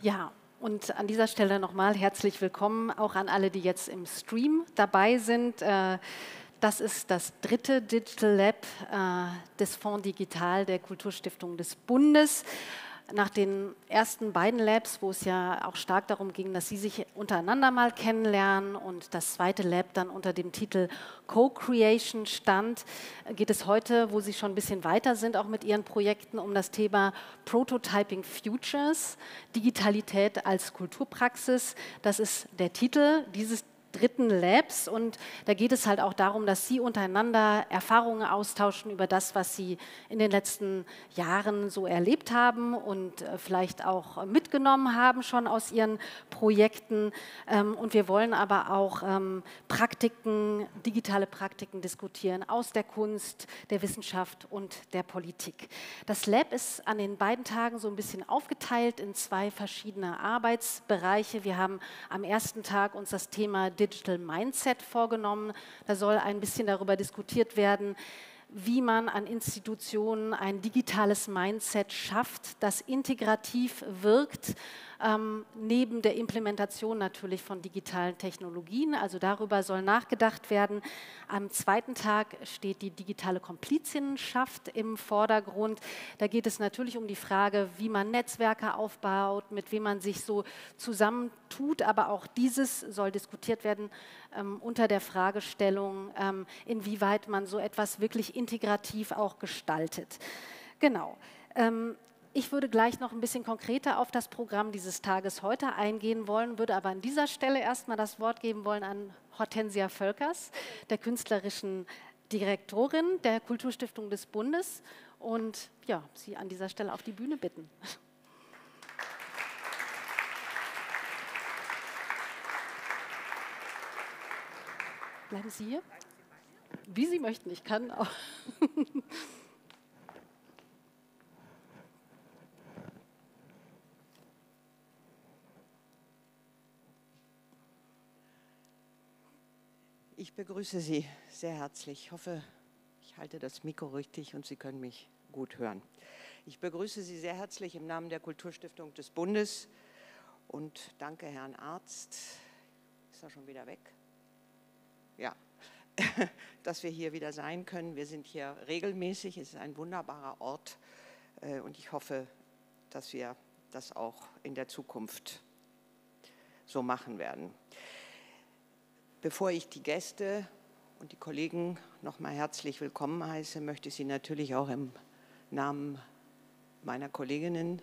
Ja, und an dieser Stelle nochmal herzlich willkommen auch an alle, die jetzt im Stream dabei sind. Das ist das dritte Digital Lab des Fonds Digital der Kulturstiftung des Bundes. Nach den ersten beiden Labs, wo es ja auch stark darum ging, dass Sie sich untereinander mal kennenlernen und das zweite Lab dann unter dem Titel Co-Creation stand, geht es heute, wo Sie schon ein bisschen weiter sind, auch mit Ihren Projekten, um das Thema Prototyping Futures, Digitalität als Kulturpraxis. Das ist der Titel dieses dritten Labs und da geht es halt auch darum, dass Sie untereinander Erfahrungen austauschen über das, was Sie in den letzten Jahren so erlebt haben und vielleicht auch mitgenommen haben schon aus Ihren Projekten. Und wir wollen aber auch Praktiken, digitale Praktiken diskutieren aus der Kunst, der Wissenschaft und der Politik. Das Lab ist an den beiden Tagen so ein bisschen aufgeteilt in zwei verschiedene Arbeitsbereiche. Wir haben am ersten Tag uns das Thema Digital Mindset vorgenommen. Da soll ein bisschen darüber diskutiert werden, wie man an Institutionen ein digitales Mindset schafft, das integrativ wirkt, neben der Implementation natürlich von digitalen Technologien. Also darüber soll nachgedacht werden. Am zweiten Tag steht die digitale Komplizinnenschaft im Vordergrund. Da geht es natürlich um die Frage, wie man Netzwerke aufbaut, mit wem man sich so zusammentut. Aber auch dieses soll diskutiert werden unter der Fragestellung, inwieweit man so etwas wirklich integrativ auch gestaltet. Genau. Ich würde gleich noch ein bisschen konkreter auf das Programm dieses Tages heute eingehen wollen, würde aber an dieser Stelle erstmal das Wort geben wollen an Hortensia VÖLCKERS, der künstlerischen Direktorin der Kulturstiftung des Bundes und ja, Sie an dieser Stelle auf die Bühne bitten. Bleiben Sie hier? Wie Sie möchten, ich kann auch. Ich begrüße Sie sehr herzlich. Ich hoffe, ich halte das Mikro richtig und Sie können mich gut hören. Ich begrüße Sie sehr herzlich im Namen der Kulturstiftung des Bundes und danke Herrn Arzt, ist er schon wieder weg? Ja, dass wir hier wieder sein können. Wir sind hier regelmäßig, es ist ein wunderbarer Ort und ich hoffe, dass wir das auch in der Zukunft so machen werden. Bevor ich die Gäste und die Kollegen noch mal herzlich willkommen heiße, möchte ich Sie natürlich auch im Namen meiner Kolleginnen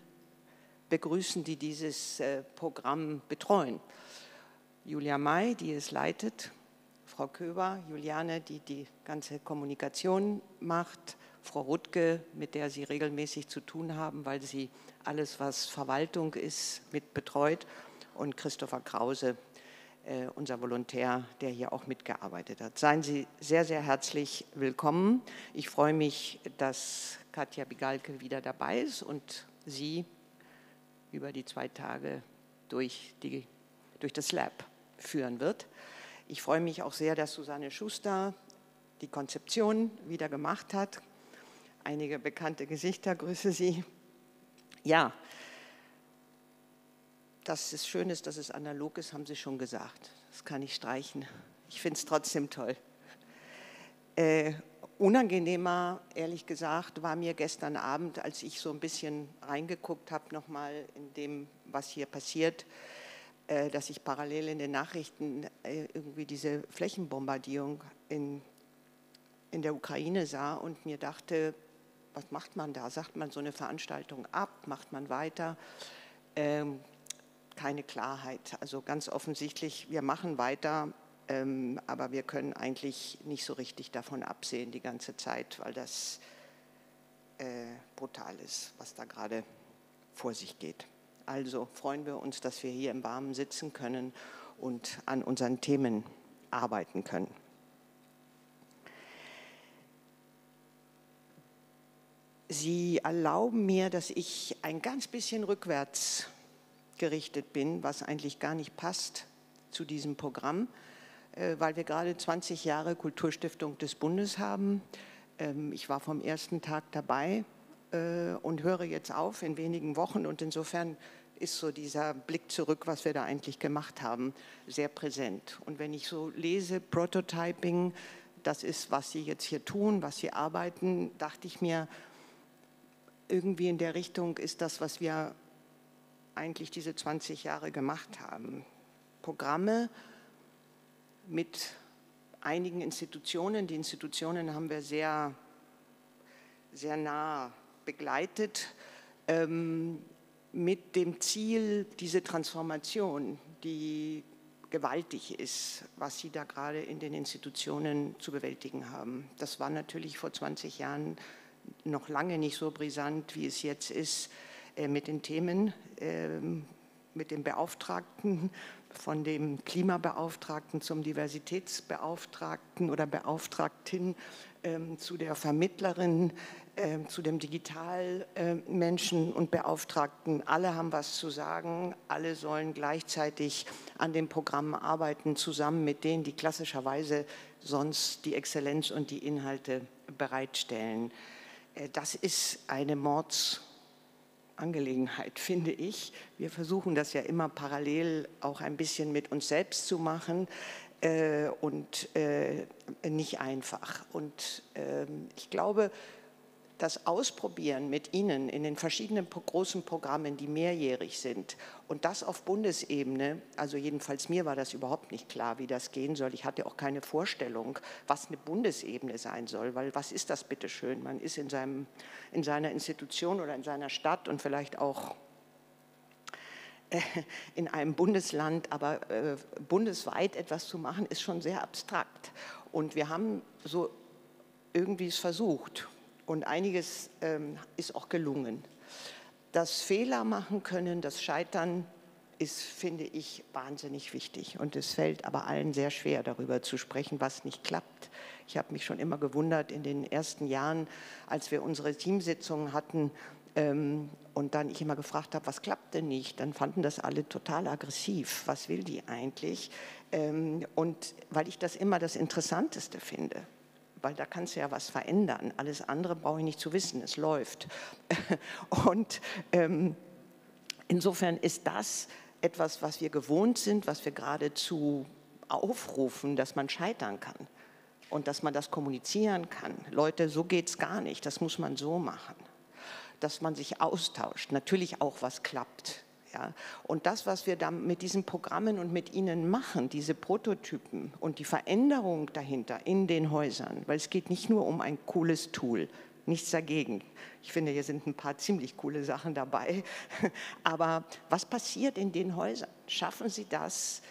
begrüßen, die dieses Programm betreuen. Julia May, die es leitet, Frau Köber, Juliane, die die ganze Kommunikation macht, Frau Ruttke, mit der Sie regelmäßig zu tun haben, weil sie alles, was Verwaltung ist, mit betreut, und Christopher Krause, unser Volontär, der hier auch mitgearbeitet hat. Seien Sie sehr, sehr herzlich willkommen. Ich freue mich, dass Katja Bigalke wieder dabei ist und Sie über die 2 Tage durch das Lab führen wird. Ich freue mich auch sehr, dass Susanne Schuster die Konzeption wieder gemacht hat. Einige bekannte Gesichter, grüße Sie. Ja, dass es schön ist, dass es analog ist, haben Sie schon gesagt. Das kann ich streichen. Ich finde es trotzdem toll. Unangenehmer, ehrlich gesagt, war mir gestern Abend, als ich so ein bisschen reingeguckt habe, nochmal in dem, was hier passiert, dass ich parallel in den Nachrichten irgendwie diese Flächenbombardierung in der Ukraine sah und mir dachte, was macht man da? Sagt man so eine Veranstaltung ab? Macht man weiter? Keine Klarheit. Also ganz offensichtlich, wir machen weiter, aber wir können eigentlich nicht so richtig davon absehen die ganze Zeit, weil das brutal ist, was da gerade vor sich geht. Also freuen wir uns, dass wir hier im Warmen sitzen können und an unseren Themen arbeiten können. Sie erlauben mir, dass ich ein ganz bisschen rückwärts gerichtet bin, was eigentlich gar nicht passt zu diesem Programm, weil wir gerade 20 Jahre Kulturstiftung des Bundes haben. Ich war vom ersten Tag dabei und höre jetzt auf in wenigen Wochen und insofern ist so dieser Blick zurück, was wir da eigentlich gemacht haben, sehr präsent. Und wenn ich so lese, Prototyping, das ist, was Sie jetzt hier tun, was Sie arbeiten, dachte ich mir, irgendwie in der Richtung ist das, was wir eigentlich diese 20 Jahre gemacht haben. Programme mit einigen Institutionen. Die Institutionen haben wir sehr, sehr nah begleitet, mit dem Ziel, diese Transformation, die gewaltig ist, was Sie da gerade in den Institutionen zu bewältigen haben. Das war natürlich vor 20 Jahren noch lange nicht so brisant, wie es jetzt ist, mit den Themen, mit dem Beauftragten, von dem Klimabeauftragten zum Diversitätsbeauftragten oder Beauftragten, zu der Vermittlerin, zu dem Digitalmenschen und Beauftragten. Alle haben was zu sagen, alle sollen gleichzeitig an den Programmen arbeiten, zusammen mit denen, die klassischerweise sonst die Exzellenz und die Inhalte bereitstellen. Das ist eine Mordsangelegenheit, finde ich. Wir versuchen das ja immer parallel auch ein bisschen mit uns selbst zu machen und nicht einfach. Und ich glaube, das Ausprobieren mit Ihnen in den verschiedenen großen Programmen, die mehrjährig sind und das auf Bundesebene, also jedenfalls mir war das überhaupt nicht klar, wie das gehen soll. Ich hatte auch keine Vorstellung, was eine Bundesebene sein soll, weil was ist das bitteschön? Man ist in seiner Institution oder in seiner Stadt und vielleicht auch in einem Bundesland, aber bundesweit etwas zu machen, ist schon sehr abstrakt. Und wir haben so irgendwie es versucht. Und einiges ist auch gelungen. Das Fehler machen können, das Scheitern ist, finde ich, wahnsinnig wichtig. Und es fällt aber allen sehr schwer, darüber zu sprechen, was nicht klappt. Ich habe mich schon immer gewundert in den ersten Jahren, als wir unsere Teamsitzungen hatten und dann ich immer gefragt habe, was klappt denn nicht? Dann fanden das alle total aggressiv. Was will die eigentlich? Und weil ich das immer das Interessanteste finde. Weil da kannst du ja was verändern. Alles andere brauche ich nicht zu wissen, es läuft. Und insofern ist das etwas, was wir gewohnt sind, was wir geradezu aufrufen, dass man scheitern kann und dass man das kommunizieren kann. Leute, so geht es gar nicht, das muss man so machen. Dass man sich austauscht, natürlich auch was klappt. Ja, und das, was wir da mit diesen Programmen und mit ihnen machen, diese Prototypen und die Veränderung dahinter in den Häusern, weil es geht nicht nur um ein cooles Tool, nichts dagegen. Ich finde, hier sind ein paar ziemlich coole Sachen dabei. Aber was passiert in den Häusern? Schaffen Sie das,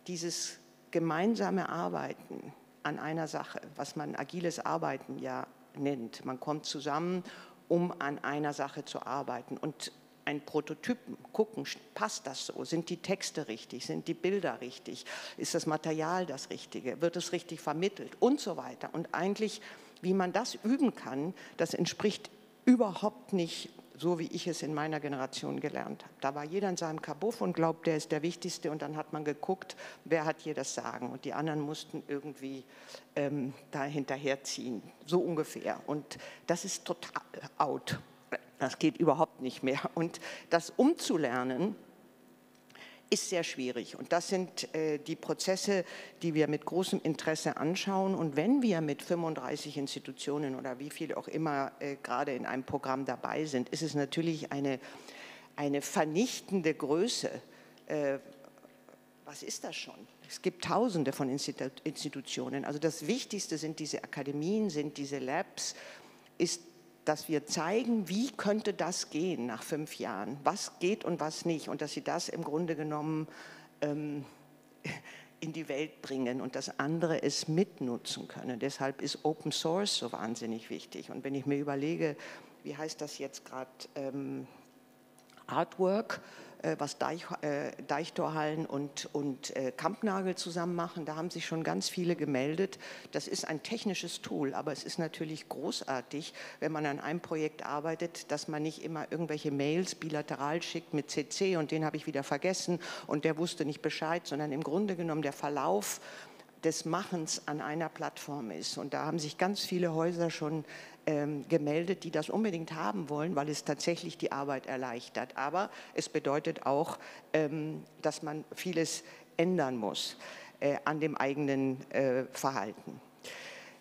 dieses gemeinsame Arbeiten an einer Sache, was man agiles Arbeiten ja nennt. Man kommt zusammen, um an einer Sache zu arbeiten und ein Prototypen, gucken, passt das so? Sind die Texte richtig? Sind die Bilder richtig? Ist das Material das Richtige? Wird es richtig vermittelt? Und so weiter. Und eigentlich, wie man das üben kann, das entspricht überhaupt nicht so, wie ich es in meiner Generation gelernt habe. Da war jeder in seinem Kabuff und glaubt, der ist der Wichtigste. Und dann hat man geguckt, wer hat hier das Sagen? Und die anderen mussten irgendwie da hinterherziehen. So ungefähr. Und das ist total out. Das geht überhaupt nicht mehr. Und das umzulernen ist sehr schwierig. Und das sind die Prozesse, die wir mit großem Interesse anschauen. Und wenn wir mit 35 Institutionen oder wie viel auch immer gerade in einem Programm dabei sind, ist es natürlich eine vernichtende Größe. Was ist das schon? Es gibt Tausende von Institutionen. Also das Wichtigste sind diese Akademien, sind diese Labs, ist, dass wir zeigen, wie könnte das gehen nach 5 Jahren, was geht und was nicht und dass sie das im Grunde genommen in die Welt bringen und das andere es mitnutzen können. Deshalb ist Open Source so wahnsinnig wichtig. Und wenn ich mir überlege, wie heißt das jetzt gerade, Artwork, was Deichtorhallen und Kampnagel zusammen machen, da haben sich schon ganz viele gemeldet. Das ist ein technisches Tool, aber es ist natürlich großartig, wenn man an einem Projekt arbeitet, dass man nicht immer irgendwelche Mails bilateral schickt mit CC und den habe ich wieder vergessen und der wusste nicht Bescheid, sondern im Grunde genommen der Verlauf des Machens an einer Plattform ist. Und da haben sich ganz viele Häuser schon gemeldet, die das unbedingt haben wollen, weil es tatsächlich die Arbeit erleichtert. Aber es bedeutet auch, dass man vieles ändern muss an dem eigenen Verhalten.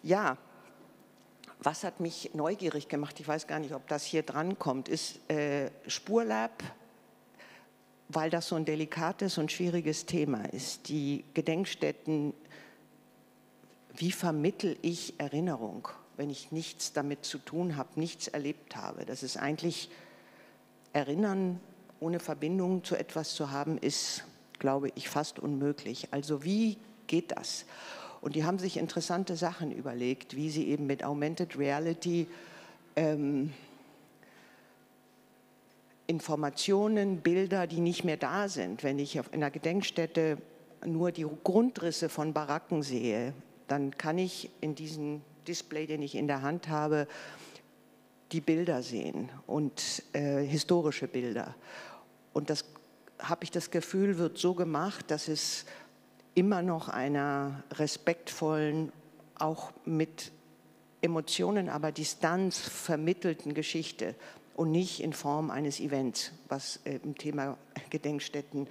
Ja, was hat mich neugierig gemacht, ich weiß gar nicht, ob das hier dran kommt, ist Spurlab, weil das so ein delikates und schwieriges Thema ist. Die Gedenkstätten, wie vermittle ich Erinnerung, wenn ich nichts damit zu tun habe, nichts erlebt habe? Das ist eigentlich, Erinnern ohne Verbindung zu etwas zu haben, ist, glaube ich, fast unmöglich. Also wie geht das? Und die haben sich interessante Sachen überlegt, wie sie eben mit Augmented Reality Informationen, Bilder, die nicht mehr da sind. Wenn ich in einer Gedenkstätte nur die Grundrisse von Baracken sehe, dann kann ich in diesem Display, den ich in der Hand habe, die Bilder sehen und historische Bilder. Und das, habe ich das Gefühl, wird so gemacht, dass es immer noch einer respektvollen, auch mit Emotionen, aber Distanz vermittelten Geschichte und nicht in Form eines Events, was im Thema Gedenkstätten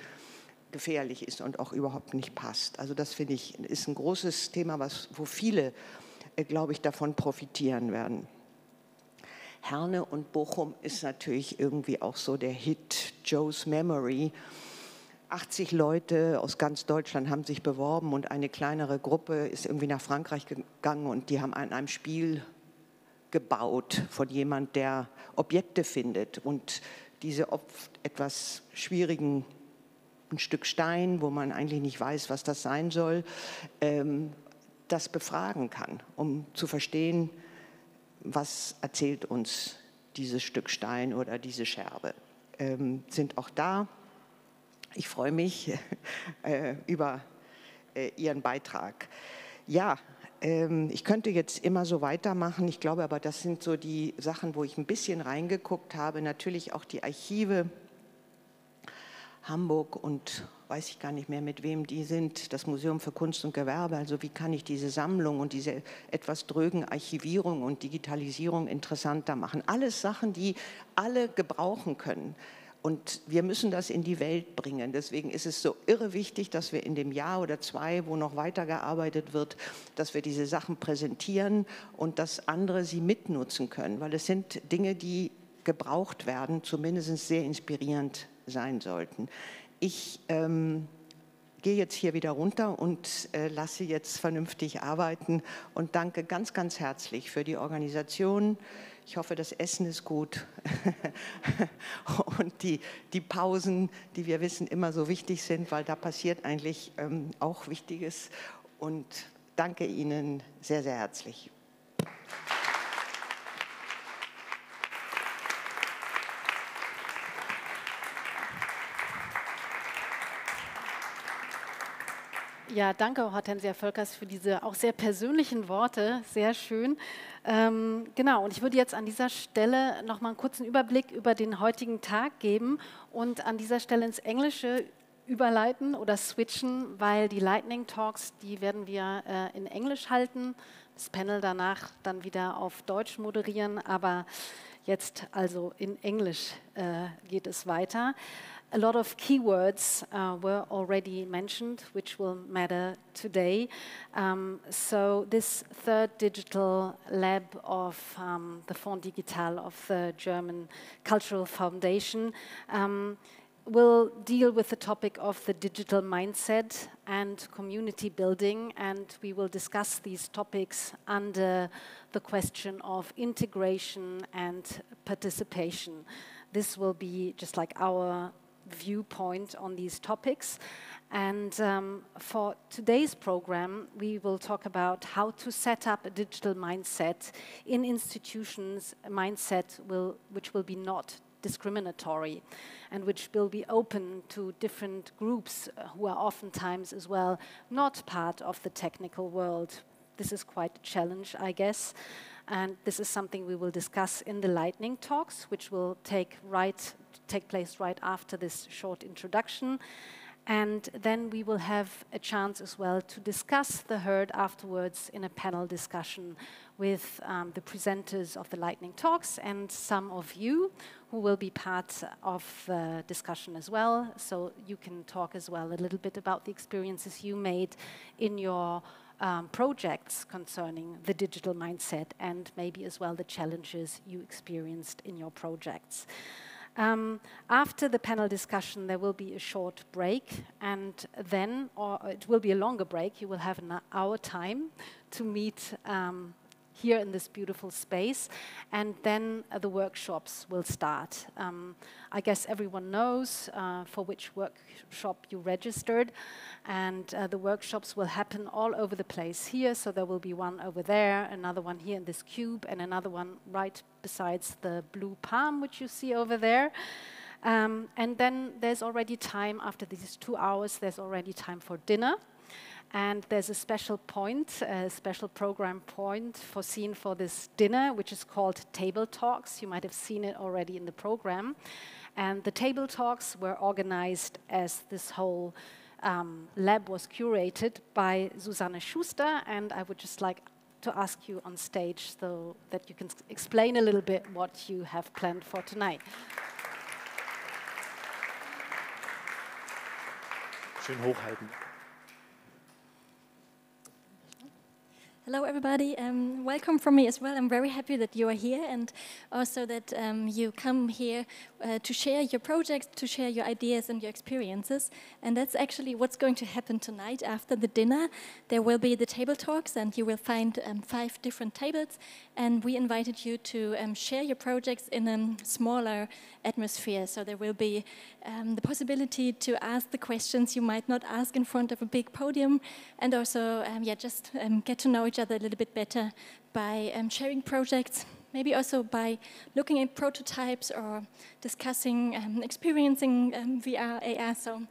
gefährlich ist und auch überhaupt nicht passt. Also das finde ich, ist ein großes Thema, wo viele, glaube ich, davon profitieren werden. Herne und Bochum ist natürlich irgendwie auch so der Hit, Joe's Memory. 80 Leute aus ganz Deutschland haben sich beworben und eine kleinere Gruppe ist irgendwie nach Frankreich gegangen und die haben an einem Spiel gebaut von jemand, der Objekte findet und diese oft etwas schwierigen, ein Stück Stein, wo man eigentlich nicht weiß, was das sein soll, das befragen kann, um zu verstehen, was erzählt uns dieses Stück Stein oder diese Scherbe. Sind auch da. Ich freue mich über Ihren Beitrag. Ja, ich könnte jetzt immer so weitermachen. Ich glaube aber, das sind so die Sachen, wo ich ein bisschen reingeguckt habe. Natürlich auch die Archive Hamburg und weiß ich gar nicht mehr, mit wem die sind, das Museum für Kunst und Gewerbe. Also wie kann ich diese Sammlung und diese etwas drögen Archivierung und Digitalisierung interessanter machen? Alles Sachen, die alle gebrauchen können. Und wir müssen das in die Welt bringen. Deswegen ist es so irre wichtig, dass wir in dem Jahr oder zwei, wo noch weitergearbeitet wird, dass wir diese Sachen präsentieren und dass andere sie mitnutzen können. Weil es sind Dinge, die gebraucht werden, zumindest sehr inspirierend sein sollten. Ich gehe jetzt hier wieder runter und lasse jetzt vernünftig arbeiten und danke ganz, ganz herzlich für die Organisation. Ich hoffe, das Essen ist gut und die Pausen, die wir wissen, immer so wichtig sind, weil da passiert eigentlich auch Wichtiges. Und danke Ihnen sehr, sehr herzlich. Ja, danke Hortensia Völckers für diese auch sehr persönlichen Worte, sehr schön. Genau, und ich würde jetzt an dieser Stelle noch mal einen kurzen Überblick über den heutigen Tag geben und an dieser Stelle ins Englische überleiten oder switchen, weil die Lightning Talks, die werden wir in Englisch halten, das Panel danach dann wieder auf Deutsch moderieren, aber jetzt also in Englisch geht es weiter. A lot of keywords were already mentioned, which will matter today. So this third digital lab of the Fonds Digital of the German Cultural Foundation will deal with the topic of the digital mindset and community building, and we will discuss these topics under the question of integration and participation. This will be just like our viewpoint on these topics. And for today's program, we will talk about how to set up a digital mindset in institutions, a mindset which will be not discriminatory and which will be open to different groups who are oftentimes as well not part of the technical world. This is quite a challenge, I guess. And this is something we will discuss in the lightning talks, which will take place right after this short introduction. And then we will have a chance as well to discuss the heard afterwards in a panel discussion with the presenters of the lightning talks and some of you who will be part of the discussion as well. So you can talk as well a little bit about the experiences you made in your projects concerning the digital mindset and maybe as well the challenges you experienced in your projects. After the panel discussion, there will be a short break, and then, or it will be a longer break, you will have an hour time to meet here in this beautiful space, and then the workshops will start. I guess everyone knows for which workshop you registered, and the workshops will happen all over the place here, so there will be one over there, another one here in this cube, and another one right besides the blue palm, which you see over there. And then there's already time, after these 2 hours, there's already time for dinner. And there's a special point, a special program point foreseen for this dinner, which is called Table Talks. You might have seen it already in the program. And the Table Talks were organized as this whole lab was curated by Susanne Schuster. And I would just like to ask you on stage so that you can explain a little bit what you have planned for tonight. Schön hochhalten. Hello everybody, welcome from me as well. I'm very happy that you are here and also that you come here to share your projects, to share your ideas and your experiences. And that's actually what's going to happen tonight after the dinner. There will be the table talks and you will find 5 different tables, and we invited you to share your projects in a smaller atmosphere. So there will be the possibility to ask the questions you might not ask in front of a big podium, and also just get to know each other a little bit better by sharing projects, maybe also by looking at prototypes or discussing, experiencing VR, AR. So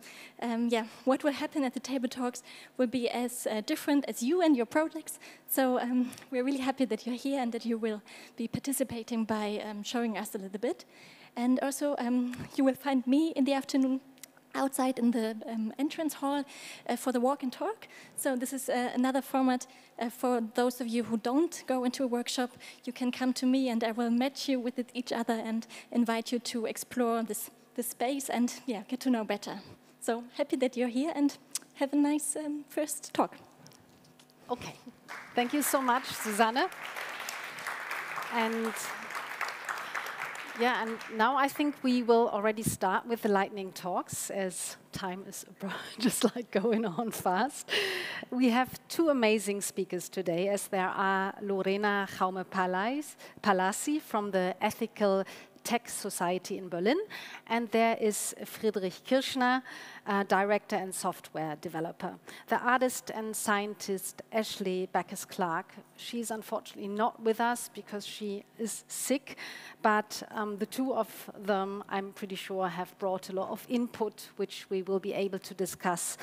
what will happen at the table talks will be as different as you and your projects. So we're really happy that you're here and that you will be participating by showing us a little bit. And also you will find me in the afternoon outside in the entrance hall for the walk and talk. So this is another format for those of you who don't go into a workshop. You can come to me and I will match you with each other and invite you to explore this space and get to know better. So happy that you're here and have a nice first talk. Okay, thank you so much, Susanne. And and now I think we will already start with the lightning talks, as time is just like going on fast. We have 2 amazing speakers today, as there are LORENA JAUME-PALASI from the Ethical Tech Society in Berlin, and there is FRIEDRICH KIRSCHNER, director and software developer. The artist and scientist Ashley Backus-Clark, she's unfortunately not with us because she is sick, but the 2 of them, I'm pretty sure, have brought a lot of input, which we will be able to discuss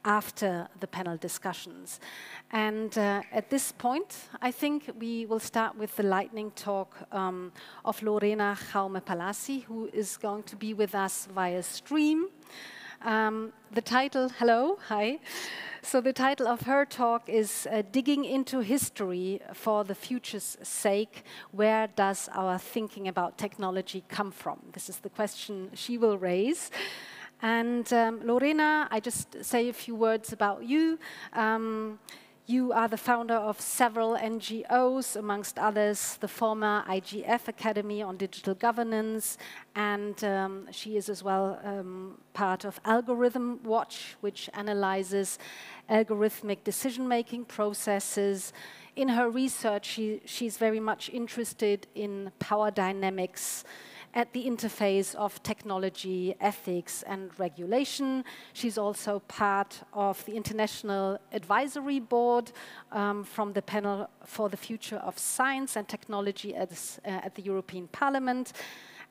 after the panel discussions. And at this point, I think we will start with the lightning talk of LORENA JAUME-PALASI, who is going to be with us via stream. The title, hello, hi. So the title of her talk is Digging into History for the Future's Sake. Where does our thinking about technology come from? This is the question she will raise. And LORENA, I just say a few words about you. You are the founder of several NGOs, amongst others, the former IGF Academy on Digital Governance, and she is as well part of Algorithm Watch, which analyzes algorithmic decision-making processes. In her research, she's very much interested in power dynamics at the interface of technology, ethics, and regulation. She's also part of the International Advisory Board from the Panel for the Future of Science and Technology at the European Parliament.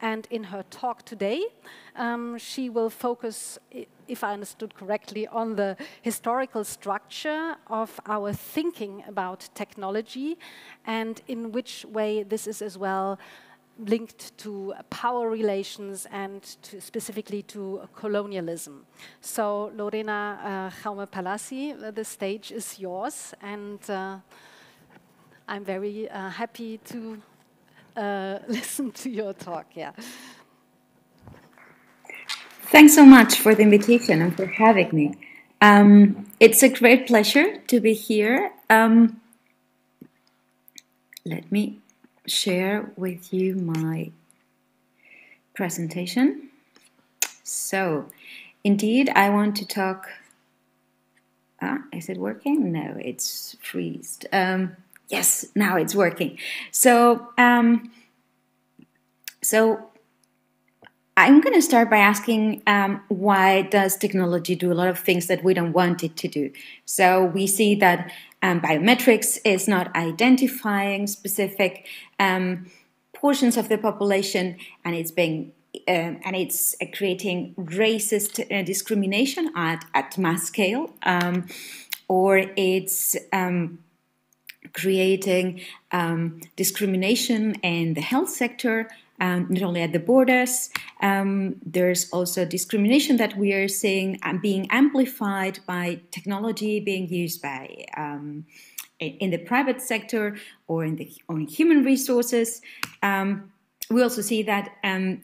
And in her talk today, she will focus, if I understood correctly, on the historical structure of our thinking about technology and in which way this is as well linked to power relations and specifically to colonialism. So LORENA JAUME-PALASI, the stage is yours, and I'm very happy to listen to your talk. Yeah. Thanks so much for the invitation and for having me. It's a great pleasure to be here. Let me share with you my presentation. So, indeed, I want to talk. Is it working? No, it's freezed. Yes, now it's working. So I'm going to start by asking why does technology do a lot of things that we don't want it to do? So we see that biometrics is not identifying specific portions of the population, and it's creating racist discrimination at mass scale, or it's creating discrimination in the health sector. Not only at the borders, there's also discrimination that we are seeing being amplified by technology being used by in the private sector or on human resources. We also see that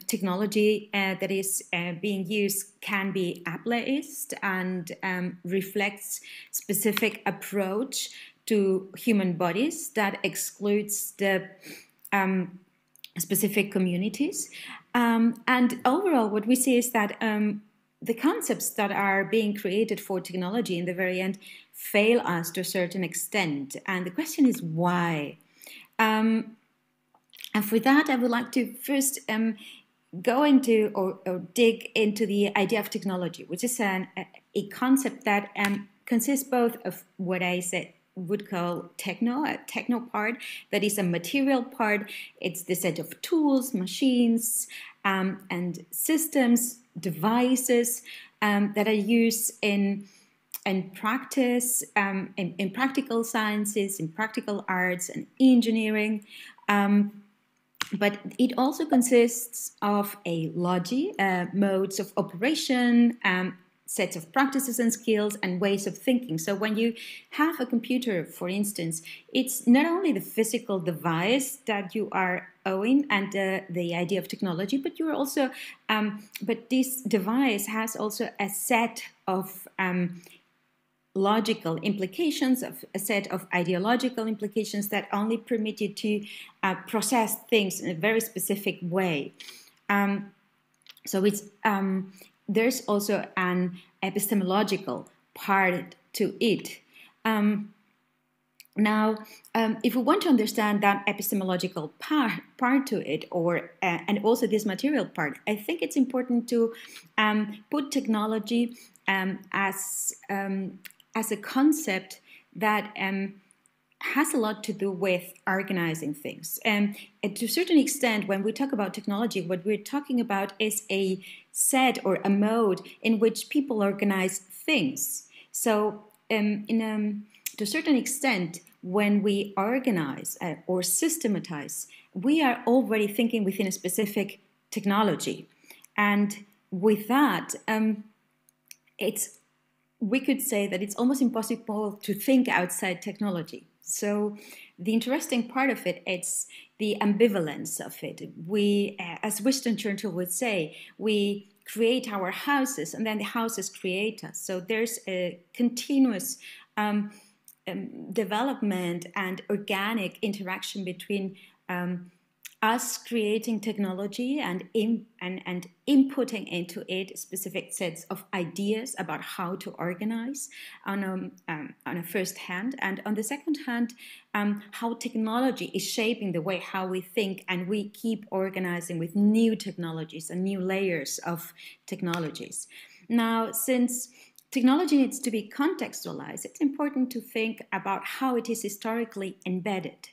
technology that is being used can be ableist and reflects specific approach to human bodies that excludes the specific communities. And overall, what we see is that the concepts that are being created for technology in the very end fail us to a certain extent. And the question is why? And for that, I would like to first go into or dig into the idea of technology, which is a concept that consists both of what I said would call a techno part, that is a material part. It's the set of tools, machines, and systems, devices that are used in practice, in practical sciences, in practical arts and engineering. But it also consists of a logic, modes of operation, sets of practices and skills and ways of thinking. So when you have a computer, for instance, it's not only the physical device that you are owing and the idea of technology, but you're also, but this device has also a set of logical implications, of a set of ideological implications that only permit you to process things in a very specific way. So it's there's also an epistemological part to it. Now, if we want to understand that epistemological part to it, or and also this material part, I think it's important to put technology as a concept that has a lot to do with organizing things. And to a certain extent, when we talk about technology, what we're talking about is a set or a mode in which people organize things. So to a certain extent, when we organize or systematize, we are already thinking within a specific technology. And with that, we could say that it's almost impossible to think outside technology. So the interesting part of it, it's the ambivalence of it. We, as Winston Churchill would say, we create our houses and then the houses create us. So there's a continuous development and organic interaction between us creating technology and inputting into it specific sets of ideas about how to organize on a first hand, and on the second hand, how technology is shaping the way how we think, and we keep organizing with new technologies and new layers of technologies. Now, since technology needs to be contextualized, it's important to think about how it is historically embedded.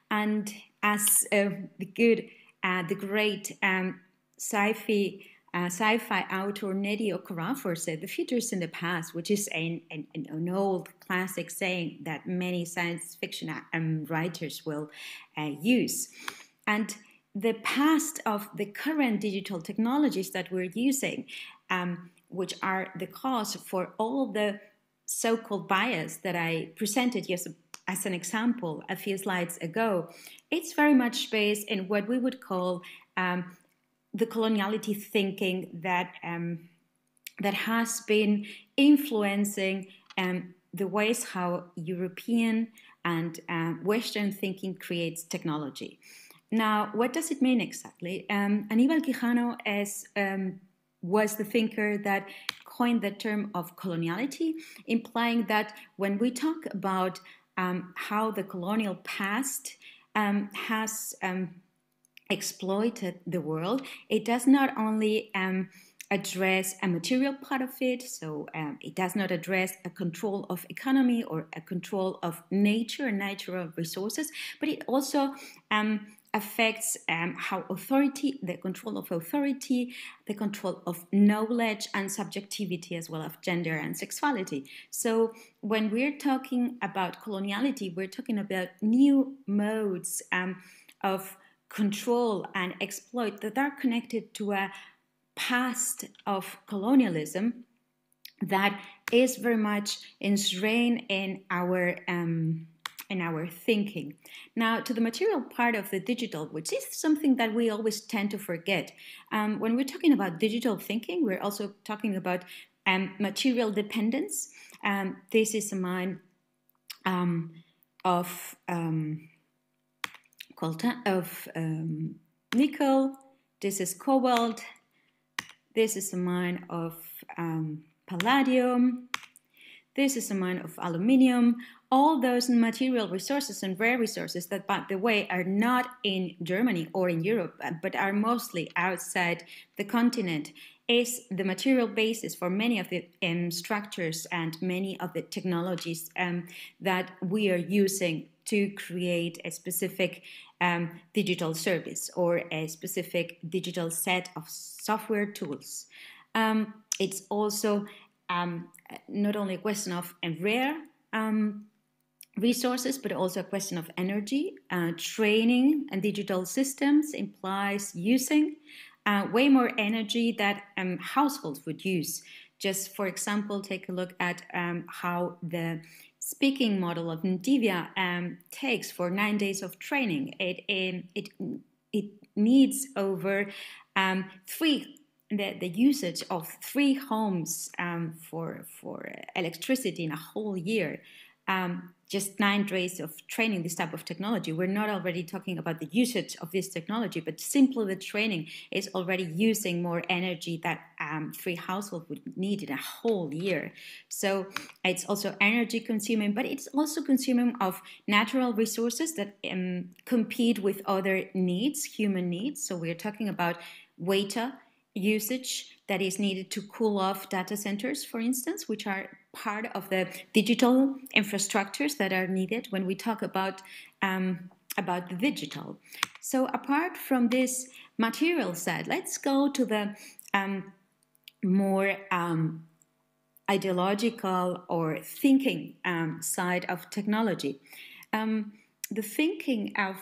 And as the great sci-fi author Nnedi Okorafor said, the future is in the past, which is an old classic saying that many science fiction writers will use. And the past of the current digital technologies that we're using, which are the cause for all the so-called bias that I presented just as an example a few slides ago, it's very much based in what we would call the coloniality thinking that that has been influencing the ways how European and Western thinking creates technology. Now, what does it mean exactly? Aníbal Quijano was the thinker that coined the term of coloniality, implying that when we talk about how the colonial past has exploited the world, it does not only address a material part of it, so it does not address a control of economy or a control of nature and natural resources, but it also affects how authority, the control of authority, the control of knowledge and subjectivity, as well as gender and sexuality. So when we're talking about coloniality, we're talking about new modes of control and exploit that are connected to a past of colonialism that is very much enshrined in our thinking. Now, to the material part of the digital, which is something that we always tend to forget. When we're talking about digital thinking, we're also talking about material dependence. This is a mine of nickel. This is cobalt. This is a mine of palladium. This is a mine of aluminium. All those material resources and rare resources that, by the way, are not in Germany or in Europe, but are mostly outside the continent, is the material basis for many of the structures and many of the technologies that we are using to create a specific digital service or a specific digital set of software tools. It's also not only a question of rare resources, but also a question of energy. Training and digital systems implies using way more energy that households would use. Just for example, take a look at how the speaking model of Nvidia takes for 9 days of training. It needs over the usage of 3 homes for electricity in a whole year. Just 9 days of training this type of technology. We're not already talking about the usage of this technology, but simply the training is already using more energy that 3 households would need in a whole year. So it's also energy consuming, but it's also consuming of natural resources that compete with other needs, human needs. So we're talking about water usage that is needed to cool off data centers, for instance, which are part of the digital infrastructures that are needed when we talk about the digital. So apart from this material side, let's go to the more ideological or thinking side of technology. The thinking of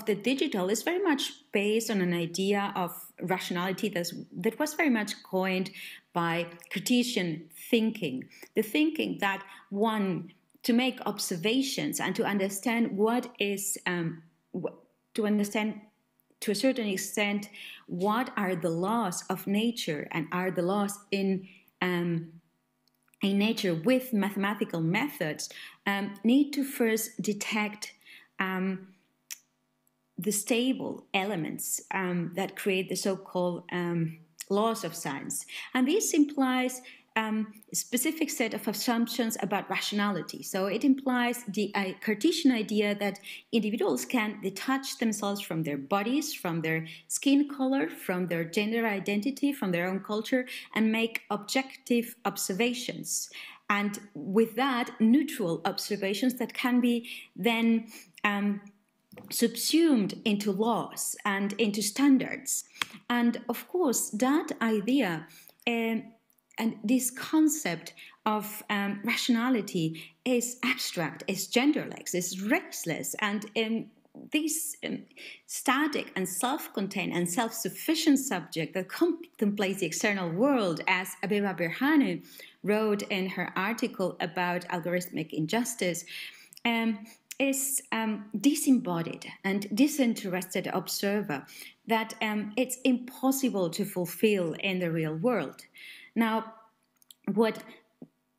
the digital is very much based on an idea of rationality that was very much coined by Cartesian thinking. The thinking that to make observations and to understand what is, to understand to a certain extent what are the laws of nature and are the laws in nature with mathematical methods, need to first detect the stable elements that create the so-called laws of science. And this implies a specific set of assumptions about rationality. So it implies the Cartesian idea that individuals can detach themselves from their bodies, from their skin color, from their gender identity, from their own culture, and make objective observations. And with that, neutral observations that can be then subsumed into laws and into standards. And of course, that idea and this concept of rationality is abstract, is genderless, is raceless, and this static and self-contained and self-sufficient subject that contemplates the external world, as Abeba Birhanu wrote in her article about algorithmic injustice, is disembodied and disinterested observer that it's impossible to fulfill in the real world. Now, what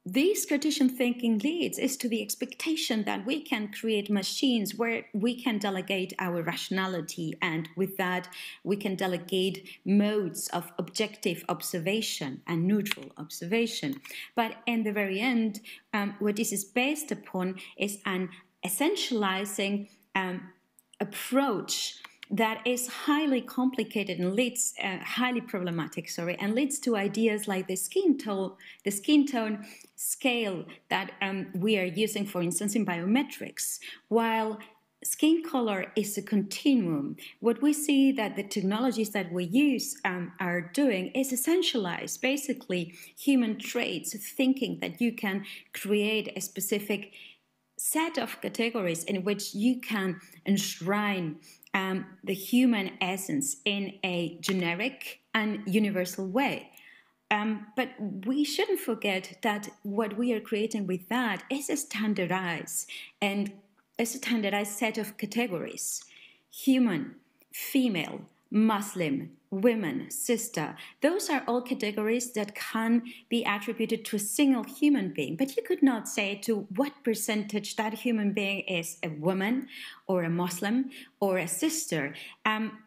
this Cartesian thinking leads is to the expectation that we can create machines where we can delegate our rationality, and with that we can delegate modes of objective observation and neutral observation. But in the very end, what this is based upon is an essentializing approach that is highly complicated and leads highly problematic, and leads to ideas like the skin tone scale that we are using, for instance, in biometrics. While skin color is a continuum, what we see that the technologies that we use are doing is essentialize basically human traits, thinking that you can create a specific set of categories in which you can enshrine the human essence in a generic and universal way. But we shouldn't forget that what we are creating with that is a standardized set of categories: human, female, Muslim, women, sister. Those are all categories that can be attributed to a single human being, but you could not say to what percentage that human being is a woman or a Muslim or a sister.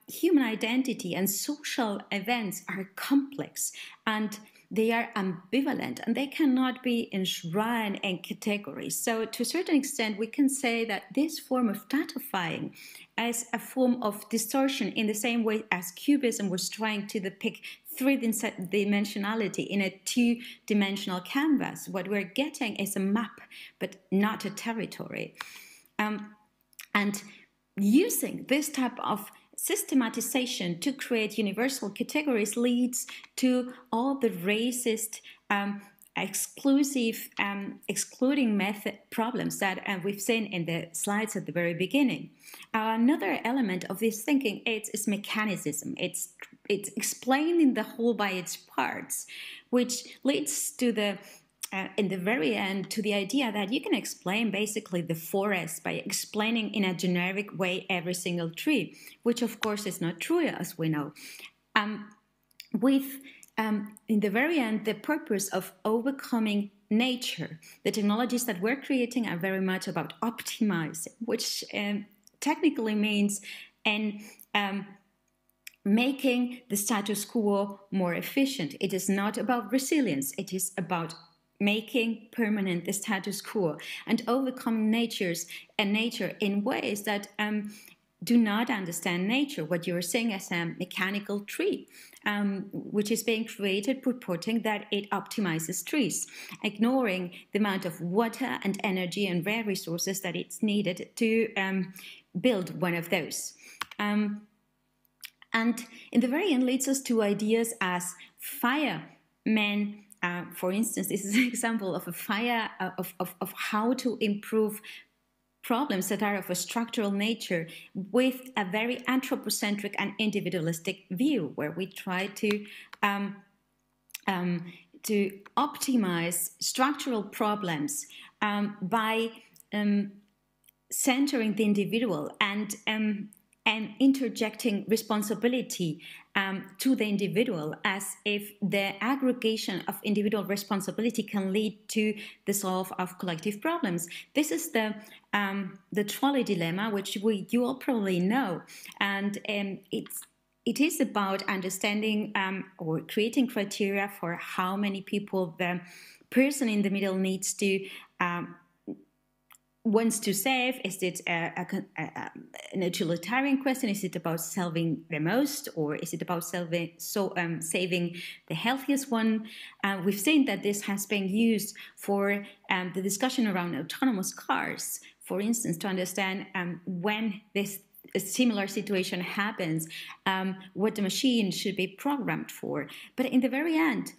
Human identity and social events are complex, and they are ambivalent, and they cannot be enshrined in categories. So to a certain extent, we can say that this form of datifying as a form of distortion, in the same way as Cubism was trying to depict three-dimensionality in a two-dimensional canvas. What we're getting is a map, but not a territory. And using this type of systematization to create universal categories leads to all the racist, excluding method problems that we've seen in the slides at the very beginning. Another element of this thinking is mechanicism. It's explaining the whole by its parts, which leads to the in the very end, to the idea that you can explain basically the forest by explaining in a generic way every single tree, which of course is not true, as we know. In the very end, the purpose of overcoming nature, the technologies that we're creating are very much about optimizing, which technically means making the status quo more efficient. It is not about resilience, it is about making permanent the status quo and overcoming nature in ways that do not understand nature. What you're seeing as a mechanical tree, which is being created purporting that it optimizes trees, ignoring the amount of water and energy and rare resources that it's needed to build one of those. And in the very end leads us to ideas as firemen. For instance, this is an example of a fire of how to improve problems that are of a structural nature with a very anthropocentric and individualistic view, where we try to optimize structural problems by centering the individual and interjecting responsibility to the individual, as if the aggregation of individual responsibility can lead to the solve of collective problems. This is the Trolley Dilemma, which you all probably know, and it is about understanding or creating criteria for how many people the person in the middle needs to wants to save. Is it an utilitarian question? Is it about saving the most, or is it about saving the healthiest one? We've seen that this has been used for the discussion around autonomous cars, for instance, to understand when a similar situation happens, what the machine should be programmed for. But in the very end,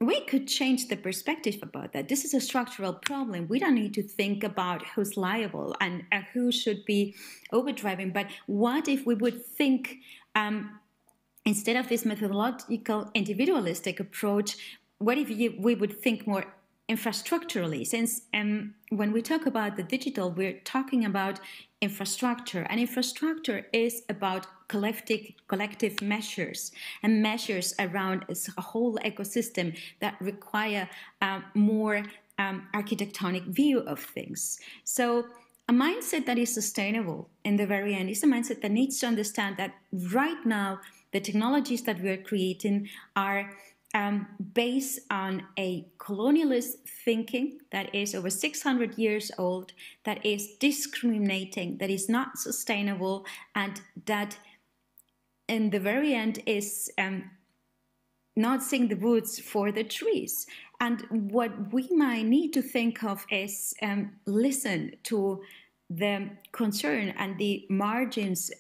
we could change the perspective about that. This is a structural problem. We don't need to think about who's liable and who should be overdriving, but what if we would think, instead of this methodological individualistic approach, what if we would think more infrastructurally? Since when we talk about the digital, we're talking about infrastructure, and infrastructure is about collective measures and measures around a whole ecosystem that require more architectonic view of things. So a mindset that is sustainable in the very end is a mindset that needs to understand that right now the technologies that we're creating are based on a colonialist thinking that is over 600 years old, that is discriminating, that is not sustainable, and that in the very end is not seeing the woods for the trees. And what we might need to think of is listen to the concern and the margins,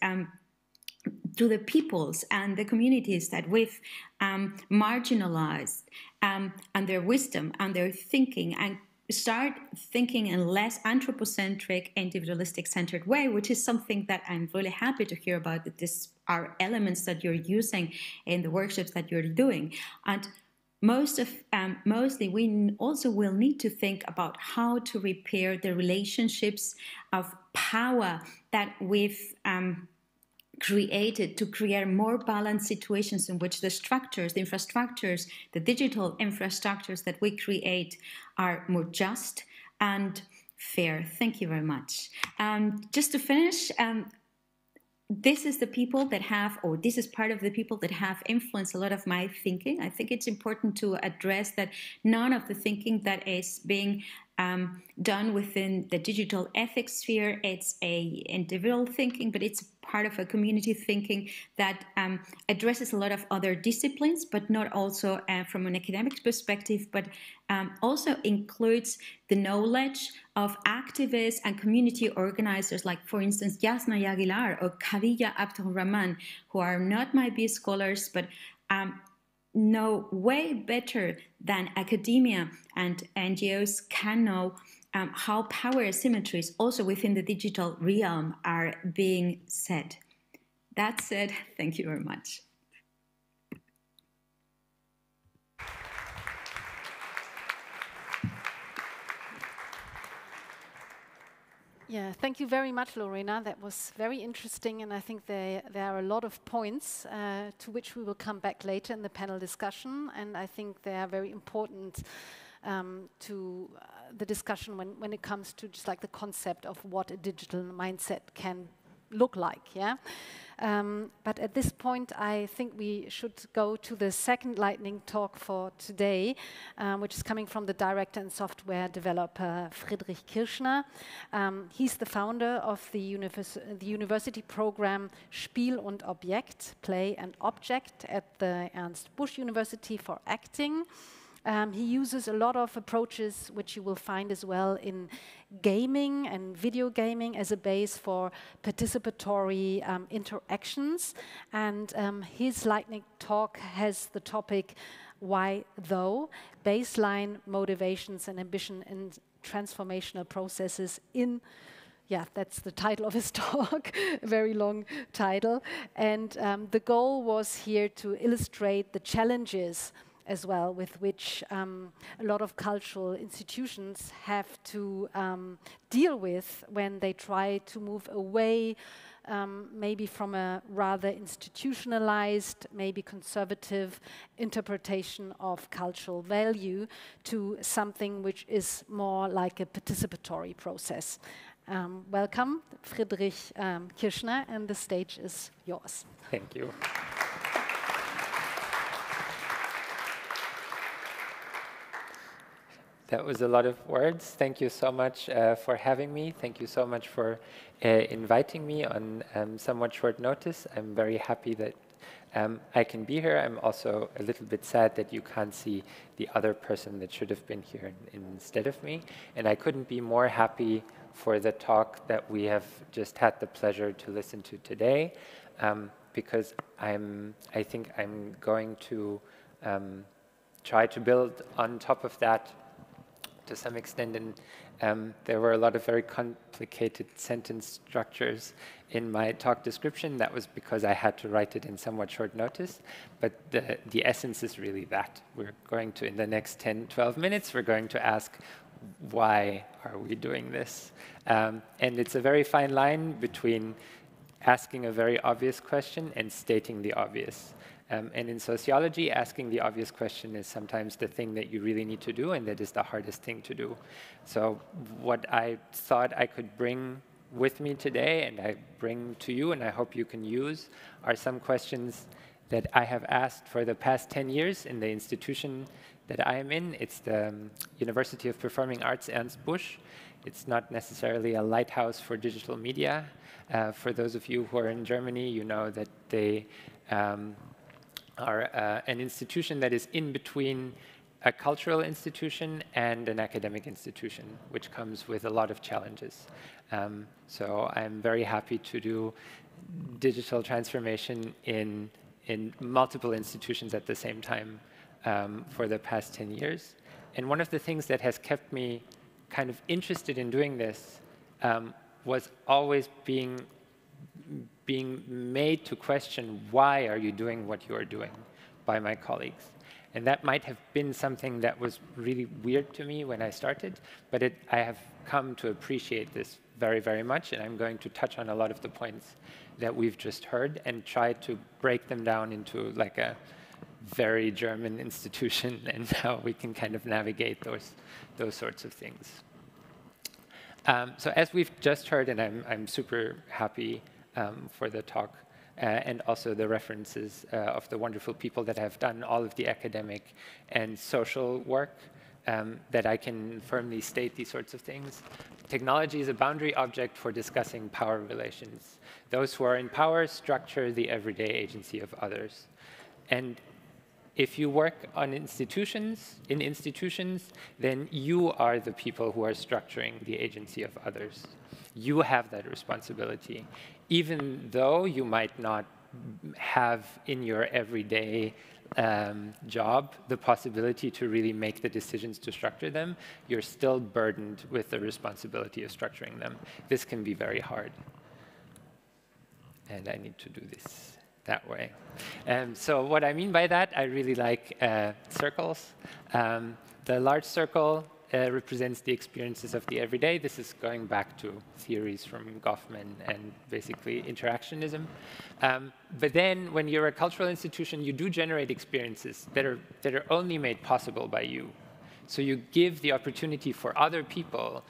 to the peoples and the communities that we've marginalized, and their wisdom and their thinking, and start thinking in a less anthropocentric, individualistic-centered way, which is something that I'm really happy to hear about, that these are elements that you're using in the workshops that you're doing. And mostly we also will need to think about how to repair the relationships of power that we've created to create more balanced situations in which the structures, the infrastructures, the digital infrastructures that we create are more just and fair. Thank you very much. Just to finish, this is the people that have, or this is part of the people that have influenced a lot of my thinking. I think it's important to address that none of the thinking that is being done within the digital ethics sphere, it's a individual thinking, but it's part of a community thinking that addresses a lot of other disciplines, but not also from an academic perspective, but also includes the knowledge of activists and community organizers, like, for instance, Yasna Aguilar or Khadija Abdulrahman, who are not my B scholars, but know way better than academia and NGOs can know how power asymmetries also within the digital realm are being set. That said, thank you very much. Yeah, thank you very much, Lorena. That was very interesting, and I think there are a lot of points to which we will come back later in the panel discussion, and I think they are very important to the discussion when it comes to just like the concept of what a digital mindset can look like, yeah? But at this point, I think we should go to the second lightning talk for today, which is coming from the director and software developer FRIEDRICH KIRSCHNER. He's the founder of the university program Spiel und Objekt, Play and Object, at the Ernst Busch University for Acting. He uses a lot of approaches which you will find as well in gaming and video gaming as a base for participatory interactions. And his lightning talk has the topic, Why Though? Baseline Motivations and Ambition in Transformational Processes in, yeah, that's the title of his talk, a very long title. And the goal was here to illustrate the challenges as well with which a lot of cultural institutions have to deal with when they try to move away maybe from a rather institutionalized, maybe conservative interpretation of cultural value to something which is more like a participatory process. Welcome, FRIEDRICH KIRSCHNER, and the stage is yours. Thank you. That was a lot of words. Thank you so much for having me. Thank you so much for inviting me on somewhat short notice. I'm very happy that I can be here. I'm also a little bit sad that you can't see the other person that should have been here instead of me. And I couldn't be more happy for the talk that we have just had the pleasure to listen to today, because I think I'm going to try to build on top of that to some extent. And there were a lot of very complicated sentence structures in my talk description. That was because I had to write it in somewhat short notice. But the essence is really that. We're going to, in the next 10, 12 minutes, we're going to ask, why are we doing this? And it's a very fine line between asking a very obvious question and stating the obvious. And in sociology, asking the obvious question is sometimes the thing that you really need to do, and that is the hardest thing to do. So what I thought I could bring with me today, and I bring to you, and I hope you can use, are some questions that I have asked for the past 10 years in the institution that I am in. It's the University of Performing Arts Ernst Busch. It's not necessarily a lighthouse for digital media. For those of you who are in Germany, you know that they are an institution that is in between a cultural institution and an academic institution, which comes with a lot of challenges. So I'm very happy to do digital transformation in multiple institutions at the same time for the past 10 years. And one of the things that has kept me kind of interested in doing this was always being made to question, why are you doing what you are doing, by my colleagues. And that might have been something that was really weird to me when I started, but I have come to appreciate this very, very much, and I'm going to touch on a lot of the points that we've just heard and try to break them down into like a very German institution and how we can kind of navigate those sorts of things. So as we've just heard, and I'm super happy for the talk, and also the references of the wonderful people that have done all of the academic and social work, that I can firmly state these sorts of things. Technology is a boundary object for discussing power relations. Those who are in power structure the everyday agency of others. And if you work on institutions, then you are the people who are structuring the agency of others. You have that responsibility. Even though you might not have in your everyday job the possibility to really make the decisions to structure them, you're still burdened with the responsibility of structuring them. This can be very hard. And I need to do this that way. So what I mean by that, I really like circles. The large circle represents the experiences of the everyday. This is going back to theories from Goffman and basically interactionism. But then when you're a cultural institution, you do generate experiences that are only made possible by you. So you give the opportunity for other people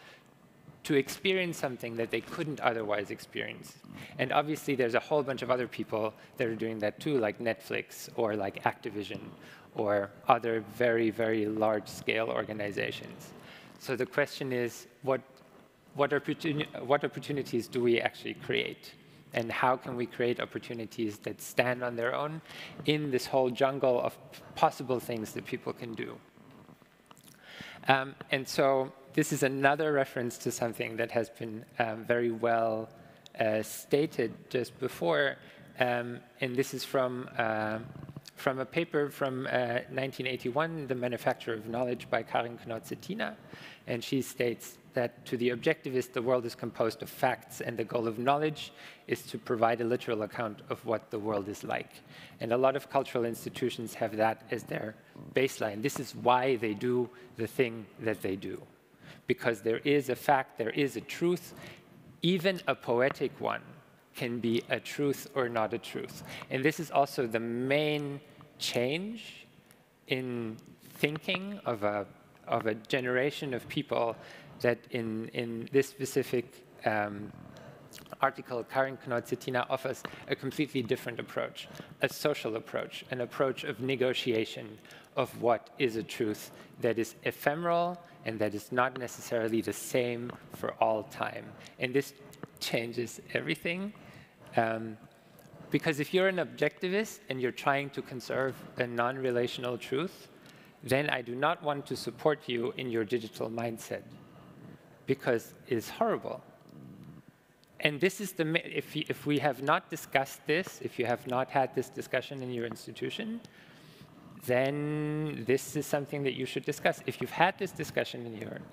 to experience something that they couldn't otherwise experience. And obviously, there's a whole bunch of other people that are doing that too, like Netflix or like Activision or other very, very large-scale organizations. So the question is, what opportunities do we actually create? And how can we create opportunities that stand on their own in this whole jungle of possible things that people can do? And so this is another reference to something that has been very well stated just before. And this is from a paper from 1981, The Manufacture of Knowledge by Karin Knott-Cetina. And she states that to the objectivist, the world is composed of facts, and the goal of knowledge is to provide a literal account of what the world is like. And a lot of cultural institutions have that as their baseline. This is why they do the thing that they do. Because there is a fact, there is a truth, even a poetic one can be a truth or not a truth. And this is also the main change in thinking of a generation of people that in this specific article, Karin Knott-Cetina offers a completely different approach, a social approach, an approach of negotiation of what is a truth that is ephemeral and that is not necessarily the same for all time. And this changes everything. Because if you're an objectivist and you're trying to conserve a non-relational truth, then I do not want to support you in your digital mindset, because it's horrible. And this is if we have not discussed this, if you have not had this discussion in your institution, then this is something that you should discuss. If you've had this discussion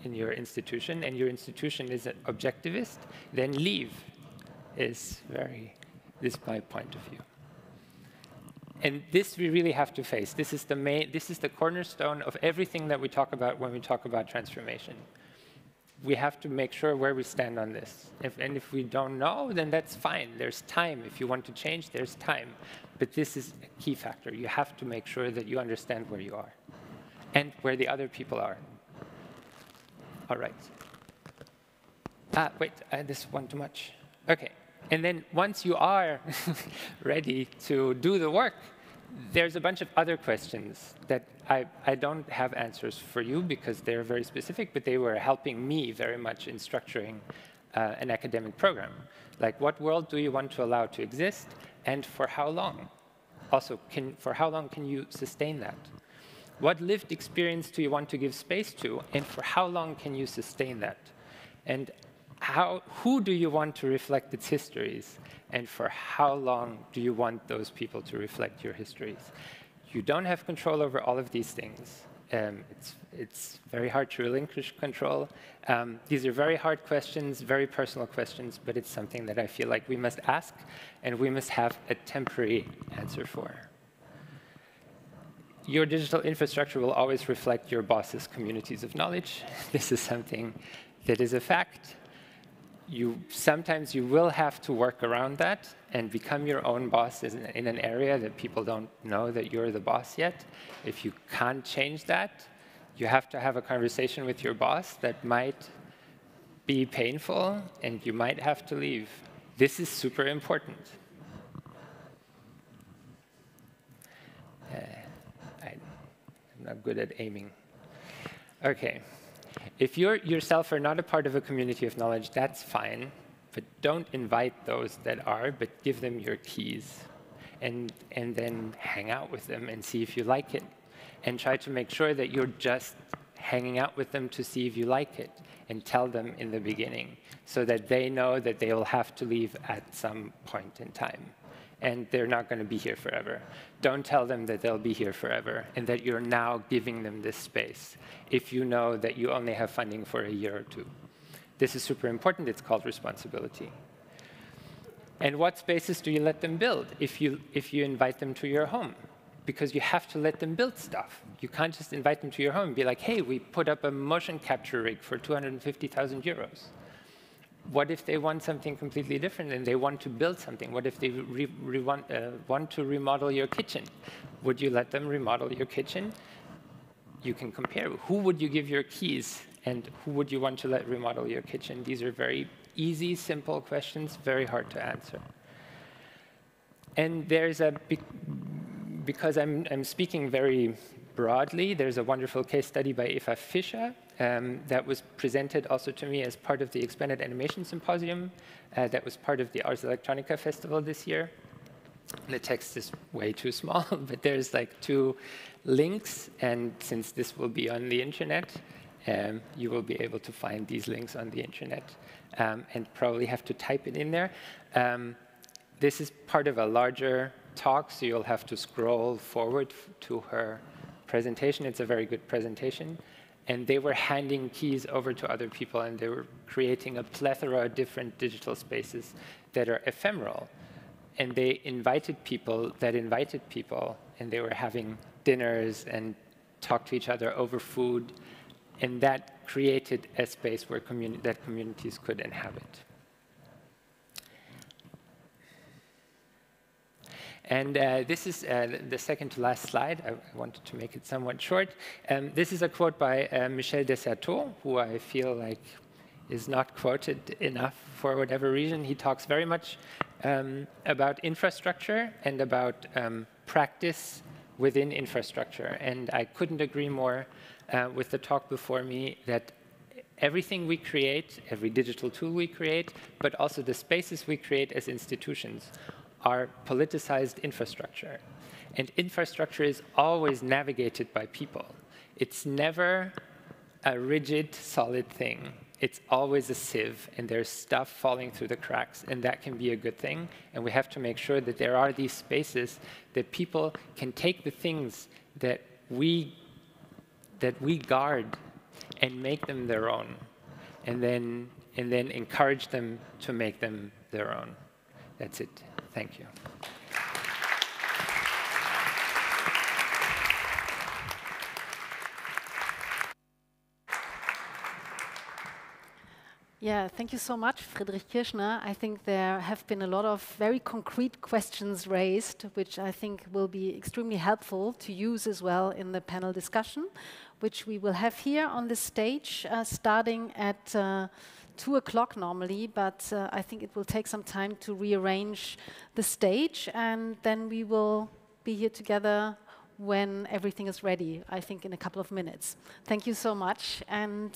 in your institution and your institution is an objectivist, then leave is my point of view. And this we really have to face. This is the cornerstone of everything that we talk about when we talk about transformation. We have to make sure where we stand on this. And if we don't know, then that's fine. There's time. If you want to change, there's time. But this is a key factor. You have to make sure that you understand where you are and where the other people are. All right. Wait, I had this one too much. OK. And then once you are ready to do the work, there's a bunch of other questions that I don't have answers for you because they're very specific, but they were helping me very much in structuring an academic program. Like, what world do you want to allow to exist, and for how long? Also, for how long can you sustain that? What lived experience do you want to give space to, and for how long can you sustain that? And who do you want to reflect its histories, and for how long do you want those people to reflect your histories? You don't have control over all of these things. It's very hard to relinquish control. These are very hard questions, very personal questions, but it's something that I feel like we must ask, and we must have a temporary answer for. Your digital infrastructure will always reflect your boss's communities of knowledge. This is something that is a fact. Sometimes you will have to work around that and become your own boss in an area that people don't know that you're the boss yet. If you can't change that, you have to have a conversation with your boss that might be painful, and you might have to leave. This is super important. I'm not good at aiming. OK. If you yourself are not a part of a community of knowledge, that's fine. But don't invite those that are, but give them your keys. And then hang out with them and see if you like it. And try to make sure that you're just hanging out with them to see if you like it. And tell them in the beginning, so that they know that they will have to leave at some point in time. And they're not going to be here forever. Don't tell them that they'll be here forever and that you're now giving them this space if you know that you only have funding for a year or two. This is super important. It's called responsibility. And what spaces do you let them build if you invite them to your home? Because you have to let them build stuff. You can't just invite them to your home and be like, hey, we put up a motion capture rig for 250,000 euros. What if they want something completely different and they want to build something? What if they want to remodel your kitchen? Would you let them remodel your kitchen? You can compare. Who would you give your keys, and who would you want to let remodel your kitchen? These are very easy, simple questions, very hard to answer. And there's because I'm speaking very broadly, there's a wonderful case study by Eva Fischer that was presented also to me as part of the Expanded Animation Symposium that was part of the Ars Electronica Festival this year. The text is way too small, but there's like 2 links, and since this will be on the internet, you will be able to find these links on the internet and probably have to type it in there. This is part of a larger talk, so you'll have to scroll forward to her presentation. It's a very good presentation. And they were handing keys over to other people, and they were creating a plethora of different digital spaces that are ephemeral. And they invited people that invited people, and they were having dinners and talk to each other over food. And that created a space where communities could inhabit. And this is the second to last slide. I wanted to make it somewhat short. This is a quote by Michel Desserteau, who I feel like is not quoted enough for whatever reason. He talks very much about infrastructure and about practice within infrastructure. And I couldn't agree more with the talk before me that everything we create, every digital tool we create, but also the spaces we create as institutions are politicized infrastructure. And infrastructure is always navigated by people. It's never a rigid, solid thing. It's always a sieve, and there's stuff falling through the cracks, and that can be a good thing. And we have to make sure that there are these spaces that people can take the things that we guard and make them their own, and then encourage them to make them their own. That's it. Thank you. Yeah, thank you so much, Friedrich Kirschner. I think there have been a lot of very concrete questions raised, which I think will be extremely helpful to use as well in the panel discussion, which we will have here on the stage, starting at 2 o'clock normally, but I think it will take some time to rearrange the stage, and then we will be here together when everything is ready, I think in a couple of minutes. Thank you so much. And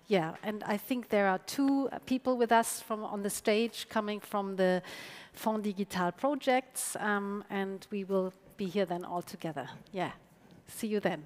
yeah, and I think there are 2 people with us on the stage coming from the Fonds Digital projects, and we will be here then all together. Yeah, see you then.